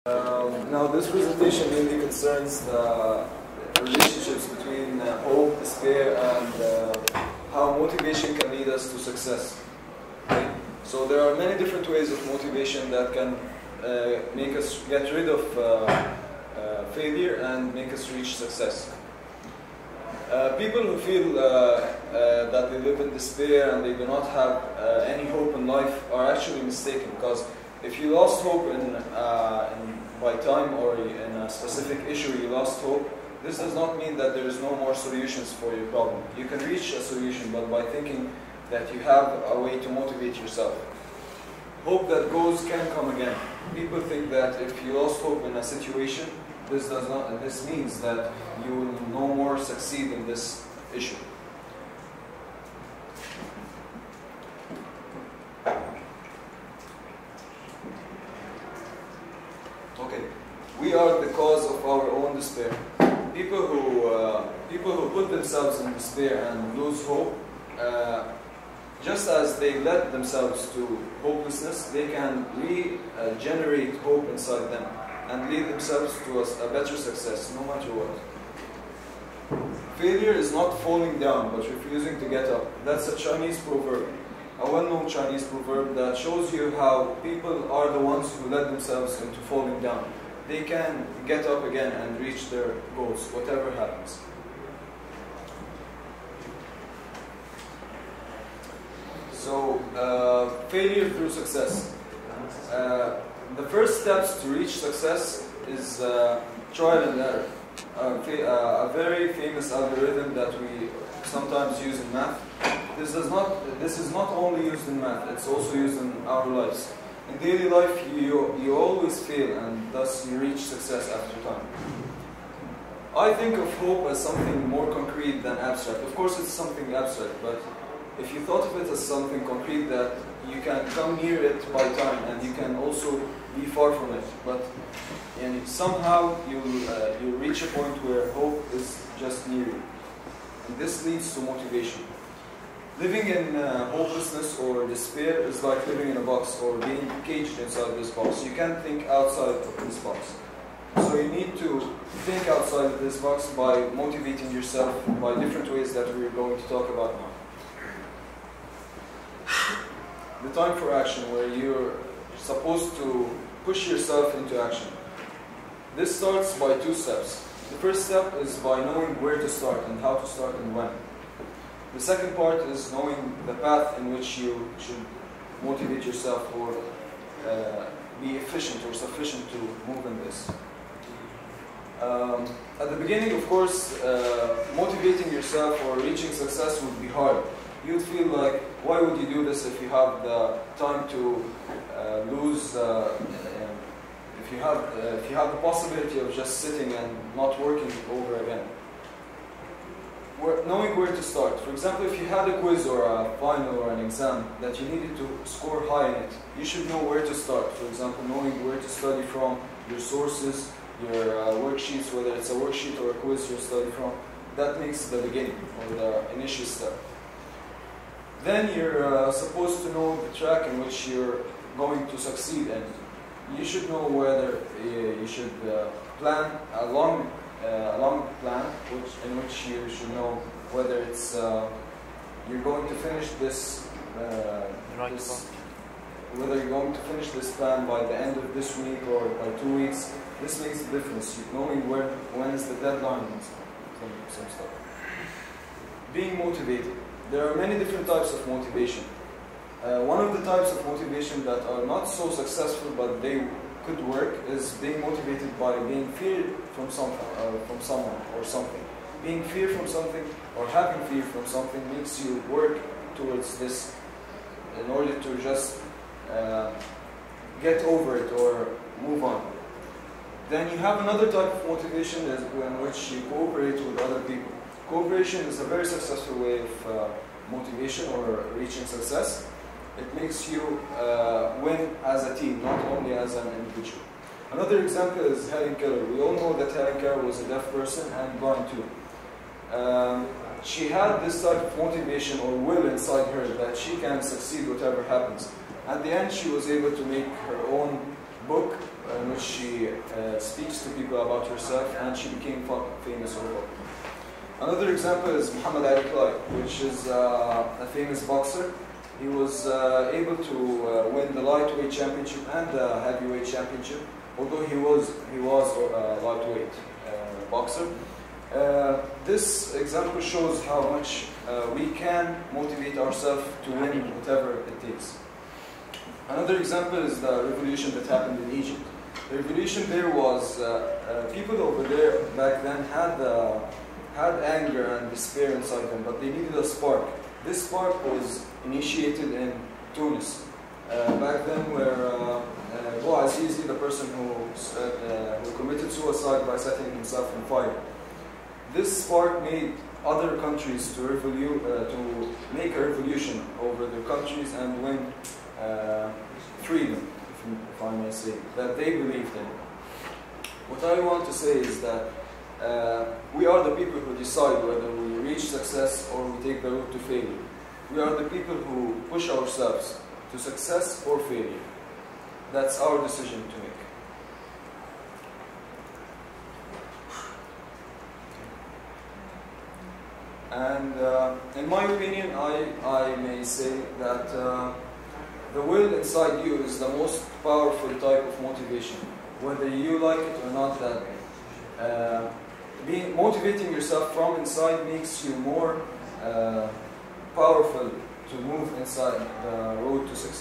Now this presentation mainly concerns the relationships between hope, despair, and how motivation can lead us to success. Okay? So there are many different ways of motivation that can make us get rid of failure and make us reach success. People who feel that they live in despair and they do not have any hope in life are actually mistaken, because if you lost hope by time or in a specific issue you lost hope, this does not mean that there is no more solutions for your problem. You can reach a solution, but by thinking that you have a way to motivate yourself. Hope that goes can come again. People think that if you lost hope in a situation, this means that you will no more succeed in this issue. Okay, we are the cause of our own despair. People who put themselves in despair and lose hope, just as they led themselves to hopelessness, they can regenerate hope inside them and lead themselves to a better success, no matter what. Failure is not falling down, but refusing to get up. That's a Chinese proverb, a well-known Chinese proverb that shows you how people are the ones who led themselves into falling down. They can get up again and reach their goals, whatever happens. So, failure through success. The first steps to reach success is trial and error. A very famous algorithm that we sometimes use in math. This is not only used in math, it's also used in our lives. In daily life, you always fail, and thus you reach success after time. I think of hope as something more concrete than abstract. Of course, it's something abstract, but if you thought of it as something concrete that you can come near it by time, and you can also be far from it, but somehow you reach a point where hope is just near you. And this leads to motivation. Living in hopelessness or despair is like living in a box or being caged inside this box. You can't think outside of this box. So you need to think outside of this box by motivating yourself by different ways that we're going to talk about now. The time for action, where you're supposed to push yourself into action. This starts by two steps. The first step is by knowing where to start and how to start and when. The second part is knowing the path in which you should motivate yourself or be efficient or sufficient to move in this. At the beginning, of course, motivating yourself or reaching success would be hard. You'd feel like, why would you do this if you have the time to lose, if you have the possibility of just sitting and not working over again. Knowing where to start. For example, if you had a quiz or a final or an exam that you needed to score high in it, you should know where to start. For example, knowing where to study from, your sources, your worksheets, whether it's a worksheet or a quiz you study from, that makes the beginning or the initial step. Then you're supposed to know the track in which you're going to succeed in. You should know whether you should plan a long plan, in which you should know whether it's you're going to finish this, whether you're going to finish this plan by the end of this week or by 2 weeks. This makes a difference. Knowing when is the deadline and some stuff. Being motivated. There are many different types of motivation. One of the types of motivation that are not so successful but they could work is being motivated by being feared from someone or something. Being feared from something or having fear from something makes you work towards this in order to just get over it or move on. Then you have another type of motivation in which you cooperate with other people. Cooperation is a very successful way of motivation or reaching success. It makes you win as a team, not only as an individual. Another example is Helen Keller. We all know that Helen Keller was a deaf person and blind too. She had this type of motivation or will inside her that she can succeed whatever happens. At the end, she was able to make her own book in which she speaks to people about herself, and she became famous overall. Another example is Muhammad Ali Clyde, which is a famous boxer. He was able to win the lightweight championship and the heavyweight championship, although he was a lightweight boxer. This example shows how much we can motivate ourselves to win whatever it takes. Another example is the revolution that happened in Egypt. The revolution there was people over there back then had anger and despair inside them, but they needed a spark. This spark was initiated in Tunis back then, where Bouazizi, the person who committed suicide by setting himself on fire. This spark made other countries to make a revolution over their countries and win freedom, if I may say, that they believed in. What I want to say is that we are the people who decide whether we reach success or we take the road to failure. We are the people who push ourselves to success or failure. That's our decision to make. And in my opinion, I may say that the will inside you is the most powerful type of motivation. Whether you like it or not, that motivating yourself from inside makes you more powerful to move inside the road to success.